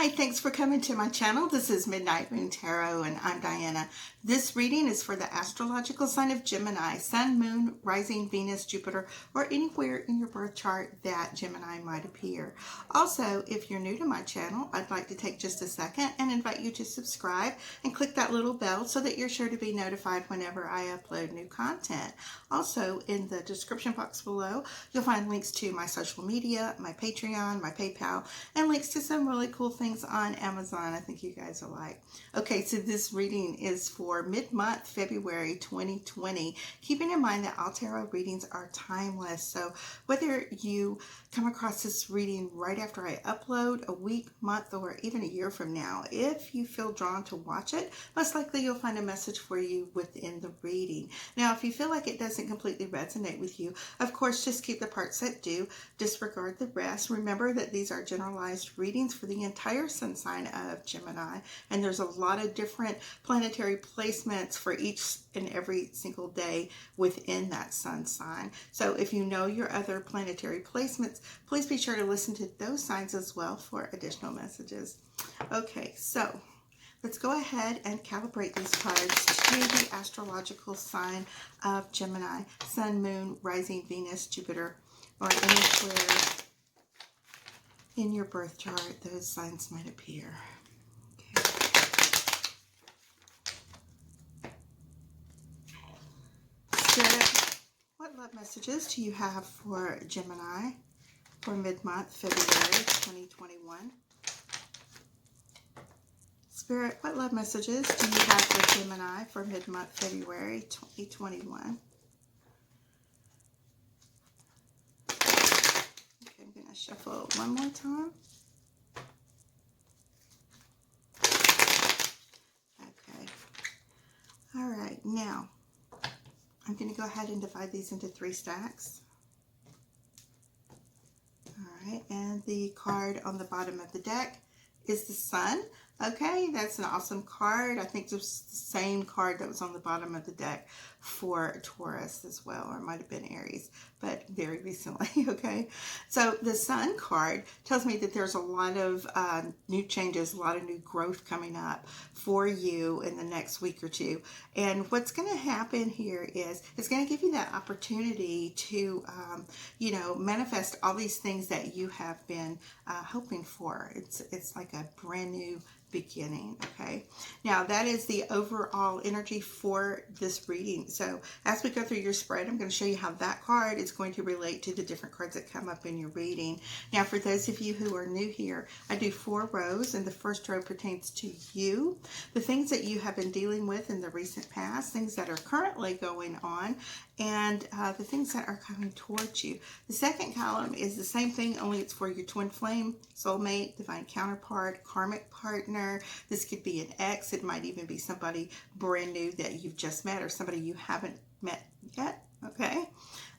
Hi, thanks for coming to my channel. This is Midnight Moon Tarot and I'm Diana. This reading is for the astrological sign of Gemini, Sun, Moon, Rising, Venus, Jupiter, or anywhere in your birth chart that Gemini might appear. Also, if you're new to my channel, I'd like to take just a second and invite you to subscribe and click that little bell so that you're sure to be notified whenever I upload new content. Also, in the description box below, you'll find links to my social media, my Patreon, my PayPal, and links to some really cool things on Amazon I think you guys will like. Okay, so this reading is for mid-month February 2020. Keeping in mind that all tarot readings are timeless, so whether you come across this reading right after I upload, a week, month, or even a year from now, if you feel drawn to watch it, most likely you'll find a message for you within the reading. Now, if you feel like it doesn't completely resonate with you, of course, just keep the parts that do, disregard the rest. Remember that these are generalized readings for the entire sun sign of Gemini, and there's a lot of different planetary placements for each and every single day within that sun sign. So if you know your other planetary placements, please be sure to listen to those signs as well for additional messages. Okay, so let's go ahead and calibrate these cards to the astrological sign of Gemini, Sun, Moon, Rising, Venus, Jupiter, or anywhere in your birth chart those signs might appear. Spirit, what love messages do you have for Gemini for mid-month February 2021? Spirit, what love messages do you have for Gemini for mid-month February 2021? Okay, I'm going to shuffle one more time. Okay. All right, now I'm going to go ahead and divide these into 3 stacks. All right, and the card on the bottom of the deck is the Sun. Okay, that's an awesome card. I think it's the same card that was on the bottom of the deck for Taurus as well, or it might have been Aries, but very recently, okay? So the Sun card tells me that there's a lot of new changes, a lot of new growth coming up for you in the next week or two. And what's going to happen here is it's going to give you that opportunity to, manifest all these things that you have been hoping for. It's like a brand new beginning. Okay, now that is the overall energy for this reading. So as we go through your spread, I'm going to show you how that card is going to relate to the different cards that come up in your reading. Now, for those of you who are new here, I do 4 rows, and the first row pertains to you, the things that you have been dealing with in the recent past, things that are currently going on, and the things that are coming towards you. The second column is the same thing, only it's for your twin flame, soulmate, divine counterpart, karmic partner. This could be an ex. It might even be somebody brand new that you've just met, or somebody you haven't met yet. Okay.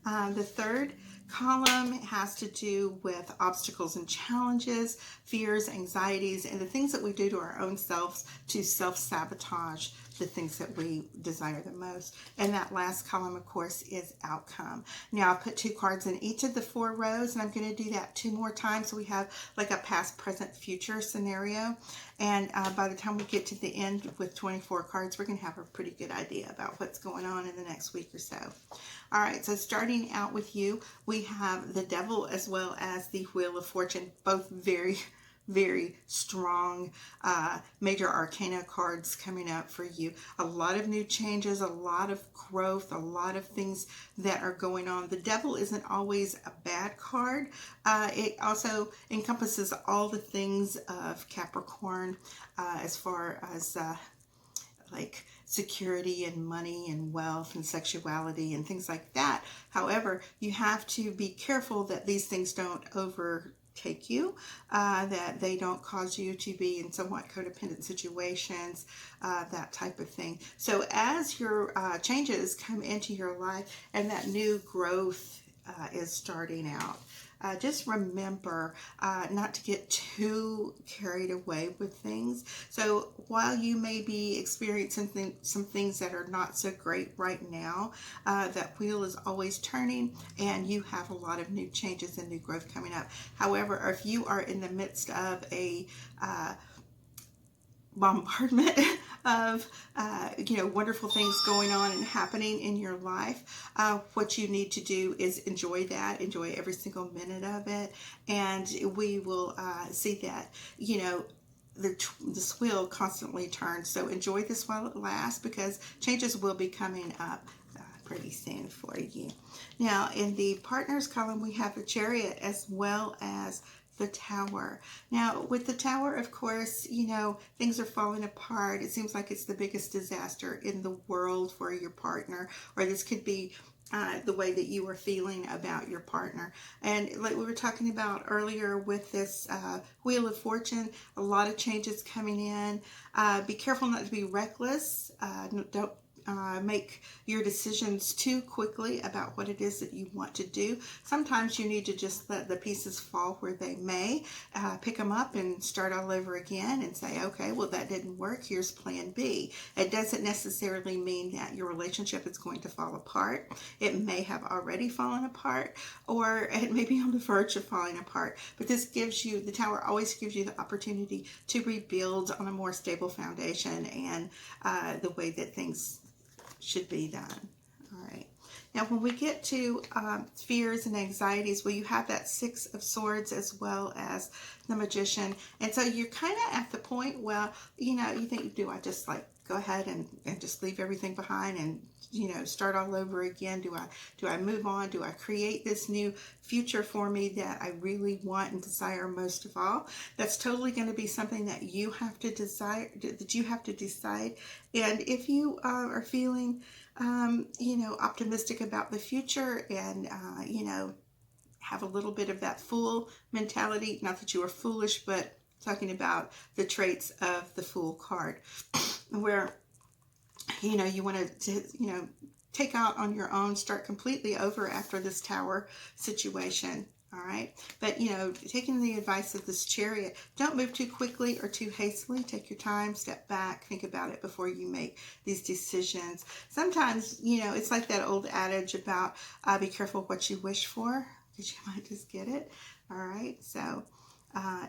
The third column has to do with obstacles and challenges, fears, anxieties, and the things that we do to our own selves to self-sabotage the things that we desire the most. And that last column, of course, is outcome. Now, I put 2 cards in each of the 4 rows, and I'm going to do that 2 more times. So we have like a past, present, future scenario. And by the time we get to the end with 24 cards, we're going to have a pretty good idea about what's going on in the next week or so. All right, so starting out with you, we have the Devil as well as the Wheel of Fortune, both very strong major arcana cards coming up for you. A lot of new changes, a lot of growth, a lot of things that are going on. The Devil isn't always a bad card. It also encompasses all the things of Capricorn as far as like security and money and wealth and sexuality and things like that. However, you have to be careful that these things don't overtake you, that they don't cause you to be in somewhat codependent situations, that type of thing. So as your changes come into your life and that new growth is starting out. Just remember not to get too carried away with things. So while you may be experiencing some things that are not so great right now, that wheel is always turning and you have a lot of new changes and new growth coming up. However, if you are in the midst of a bombardment of wonderful things going on and happening in your life, what you need to do is enjoy that, enjoy every single minute of it, and we will see that this wheel constantly turns. So enjoy this while it lasts, because changes will be coming up pretty soon for you. Now in the partners column, we have the Chariot as well as the Tower. Now with the Tower, of course, things are falling apart. It seems like it's the biggest disaster in the world for your partner, or this could be the way that you are feeling about your partner. And like we were talking about earlier with this Wheel of Fortune, a lot of changes coming in. Be careful not to be reckless. Don't make your decisions too quickly about what it is that you want to do. Sometimes you need to just let the pieces fall where they may, pick them up and start all over again and say, okay, well, that didn't work. Here's plan B. It doesn't necessarily mean that your relationship is going to fall apart. It may have already fallen apart, or it may be on the verge of falling apart. But this gives you, the Tower always gives you the opportunity to rebuild on a more stable foundation and the way that things should be done. All right. Now, when we get to fears and anxieties, well, you have that Six of Swords as well as the Magician. And so you're kind of at the point, well, you think, do I just like go ahead and just leave everything behind and, start all over again? Do I move on? Do I create this new future for me that I really want and desire most of all? That's totally going to be something that you have to decide, And if you are feeling, optimistic about the future and, have a little bit of that fool mentality, not that you are foolish, but talking about the traits of the Fool card, where you want to take out on your own, start completely over after this Tower situation. All right. But, taking the advice of this Chariot, don't move too quickly or too hastily. Take your time, step back, think about it before you make these decisions. Sometimes, it's like that old adage about be careful what you wish for, because you might just get it. All right. So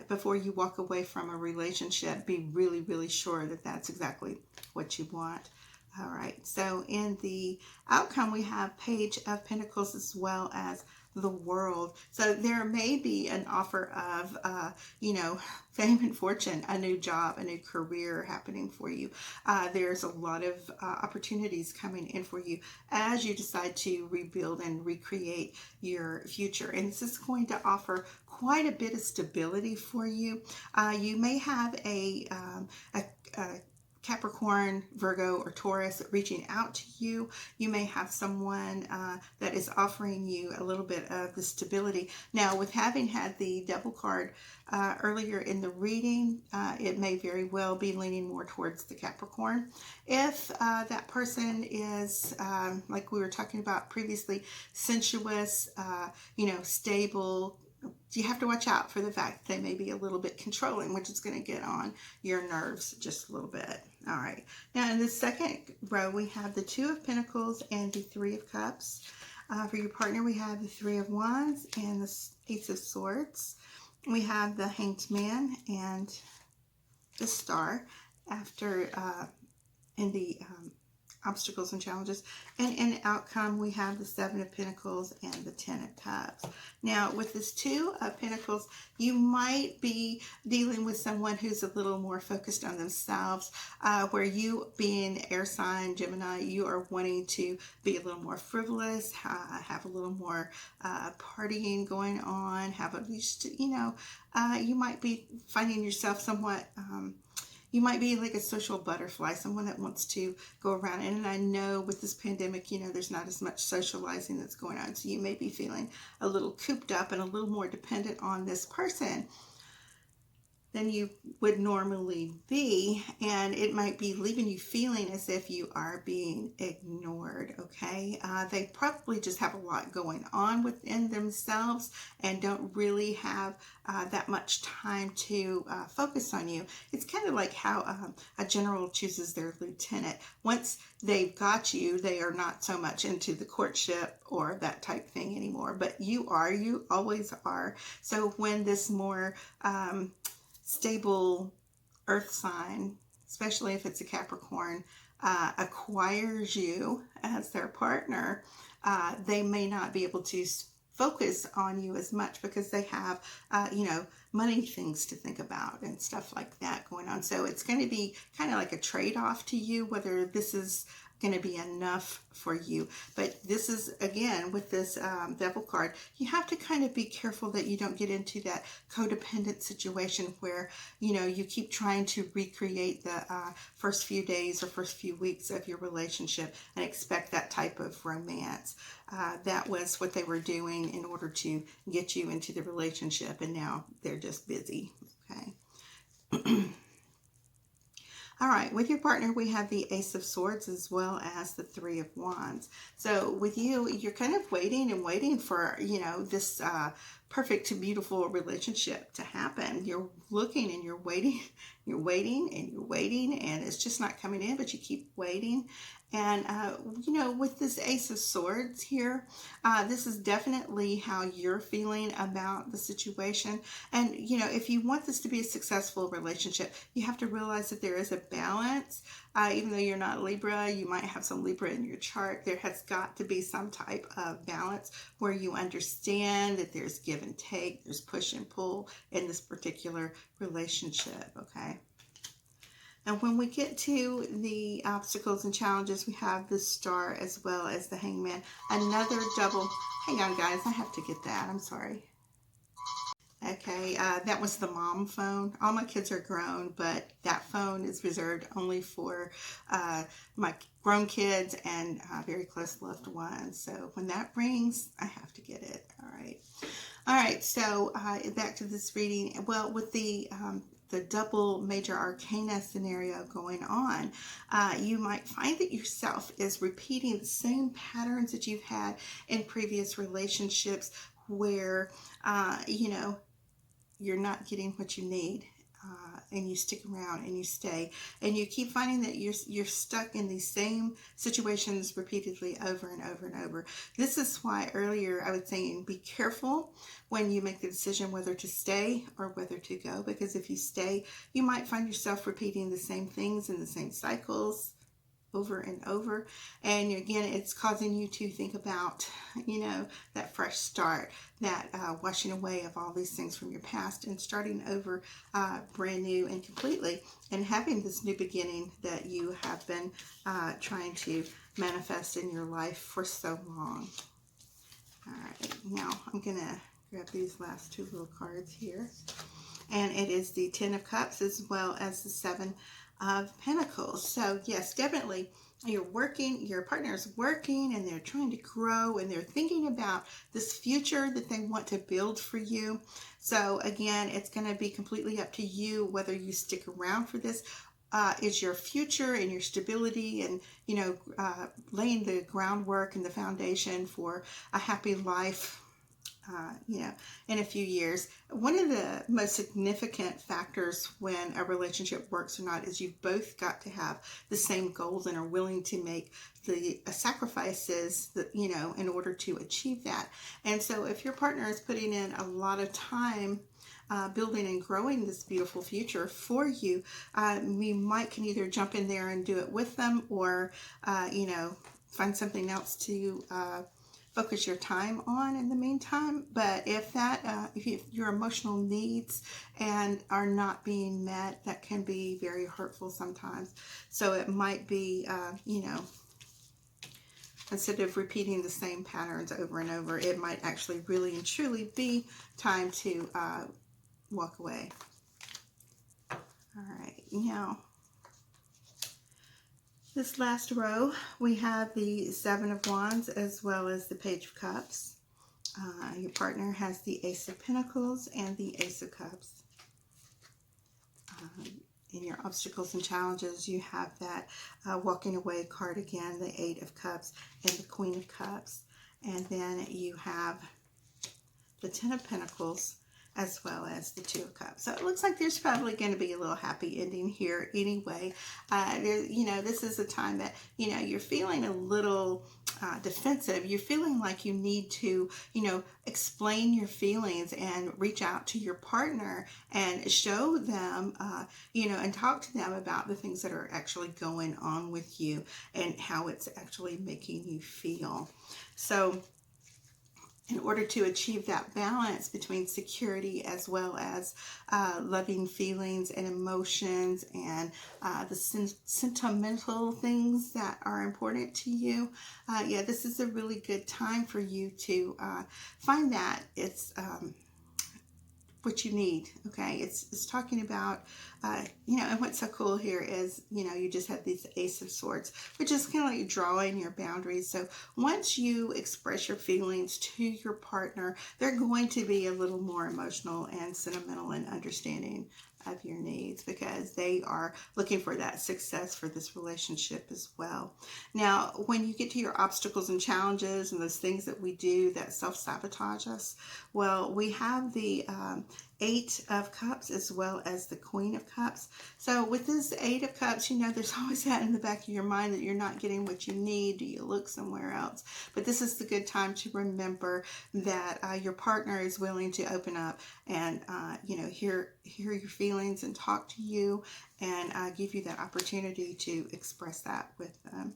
before you walk away from a relationship, be really, really sure that that's exactly what you want. All right, so in the outcome, we have Page of Pentacles as well as the World. So there may be an offer of, fame and fortune, a new job, a new career happening for you. There's a lot of opportunities coming in for you as you decide to rebuild and recreate your future. And this is going to offer quite a bit of stability for you. You may have a Capricorn, Virgo, or Taurus reaching out to you. You may have someone that is offering you a little bit of the stability. Now, with having had the Devil card earlier in the reading, it may very well be leaning more towards the Capricorn. If that person is, like we were talking about previously, sensuous, stable, you have to watch out for the fact that they may be a little bit controlling, which is going to get on your nerves just a little bit. All right. Now, in the second row, we have the Two of Pentacles and the Three of Cups. For your partner, we have the Three of Wands and the Ace of Swords. We have the Hanged Man and the Star after in the obstacles and challenges. And in outcome, we have the Seven of Pentacles and the Ten of Cups. Now, with this Two of Pentacles, you might be dealing with someone who's a little more focused on themselves, where you, being air sign, Gemini, you are wanting to be a little more frivolous, have a little more partying going on, have at least, you might be finding yourself somewhat you might be like a social butterfly, someone that wants to go around. And I know with this pandemic, there's not as much socializing that's going on. So you may be feeling a little cooped up and a little more dependent on this person. than you would normally be, and it might be leaving you feeling as if you are being ignored. Okay, they probably just have a lot going on within themselves and don't really have that much time to focus on you. It's kind of like how a general chooses their lieutenant. Once they've got you, they are not so much into the courtship or that type thing anymore, but you always are. So when this more stable earth sign, especially if it's a Capricorn, acquires you as their partner, they may not be able to focus on you as much because they have, money things to think about and stuff like that going on. So it's going to be kind of like a trade-off to you, whether this is going to be enough for you. But this is, again, with this Devil card, you have to kind of be careful that you don't get into that codependent situation where, you keep trying to recreate the first few days or first few weeks of your relationship and expect that type of romance. That was what they were doing in order to get you into the relationship, and now they're just busy. Okay. All right, with your partner, we have the Ace of Swords as well as the Three of Wands. So with you, you're kind of waiting and waiting for, this perfect, beautiful relationship to happen. You're looking and you're waiting, you're waiting and you're waiting, and it's just not coming in, but you keep waiting. And, with this Ace of Swords here, this is definitely how you're feeling about the situation. And, if you want this to be a successful relationship, you have to realize that there is a balance. Even though you're not Libra, you might have some Libra in your chart. There has got to be some type of balance where you understand that there's give and take, there's push and pull in this particular relationship, okay? And when we get to the obstacles and challenges, we have the Star as well as the Hangman. Another double. Hang on, guys. I have to get that. I'm sorry. Okay, that was the mom phone. All my kids are grown, but that phone is reserved only for my grown kids and very close loved ones. So when that rings, I have to get it. All right. All right, so back to this reading. Well, with the double major arcana scenario going on, you might find that yourself is repeating the same patterns that you've had in previous relationships where, you're not getting what you need, and you stick around and you stay, and you keep finding that you're stuck in these same situations repeatedly over and over and over. This is why earlier I was saying be careful when you make the decision whether to stay or whether to go, because if you stay, you might find yourself repeating the same things in the same cycles over and over, and again, it's causing you to think about, that fresh start, that washing away of all these things from your past and starting over brand new and completely, and having this new beginning that you have been trying to manifest in your life for so long. All right, now I'm gonna grab these last two little cards here, and it is the Ten of Cups as well as the Seven of Pentacles. So yes, definitely you're working, your partner's working, and they're trying to grow, and they're thinking about this future that they want to build for you. So again, it's going to be completely up to you whether you stick around for this. Is your future and your stability and, laying the groundwork and the foundation for a happy life, in a few years. One of the most significant factors when a relationship works or not is you've both got to have the same goals and are willing to make the sacrifices that, in order to achieve that. And so if your partner is putting in a lot of time building and growing this beautiful future for you, we can either jump in there and do it with them, or, find something else to focus your time on in the meantime. But if your emotional needs and are not being met, that can be very hurtful sometimes. So it might be, instead of repeating the same patterns over and over, it might actually really and truly be time to walk away. All right, now this last row, we have the Seven of Wands as well as the Page of Cups. Your partner has the Ace of Pentacles and the Ace of Cups. in your obstacles and challenges, you have that walking away card again, the Eight of Cups and the Queen of Cups. And then you have the Ten of Pentacles as well as the Two of Cups. So it looks like there's probably going to be a little happy ending here anyway. This is a time that, you're feeling a little defensive. You're feeling like you need to, explain your feelings and reach out to your partner and show them, and talk to them about the things that are actually going on with you and how it's actually making you feel. So in order to achieve that balance between security as well as loving feelings and emotions and the sentimental things that are important to you, this is a really good time for you to find that it's what you need. Okay, it's talking about and what's so cool here is you just have these Ace of Swords, which is kind of like drawing your boundaries. So once you express your feelings to your partner, they're going to be a little more emotional and sentimental and understanding of your needs, because they are looking for that success for this relationship as well. Now, when you get to your obstacles and challenges and those things that we do that self-sabotage us, well, we have the Eight of Cups as well as the Queen of Cups. So with this Eight of Cups, there's always that in the back of your mind that you're not getting what you need. Do you look somewhere else? But this is the good time to remember that your partner is willing to open up and hear your feelings and talk to you and give you that opportunity to express that with them.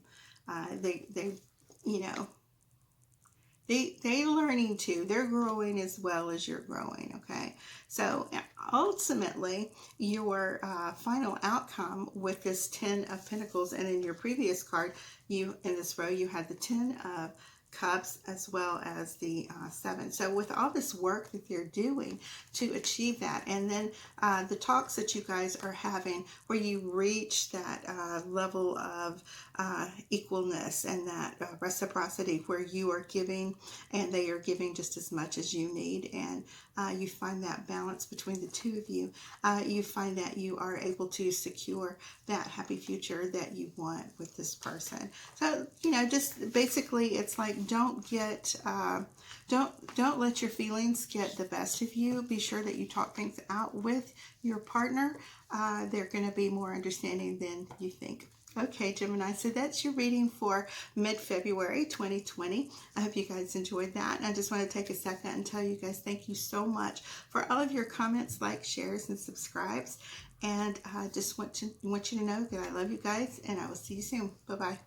They're learning too. They're growing as well as you're growing, okay? So ultimately, your final outcome with this Ten of Pentacles, and in your previous card, in this row, you had the Ten of Cups as well as the Seven. So with all this work that they're doing to achieve that, and then the talks that you guys are having where you reach that level of equalness and that reciprocity where you are giving and they are giving just as much as you need, and you find that balance between the two of you, you find that you are able to secure that happy future that you want with this person. So just basically it's like, don't let your feelings get the best of you. Be sure that you talk things out with your partner. They're going to be more understanding than you think. Okay, Gemini, so that's your reading for mid-February 2020. I hope you guys enjoyed that. And I just want to take a second and tell you guys thank you so much for all of your comments, likes, shares, and subscribes. And I just want you to know that I love you guys, and I will see you soon. Bye-bye.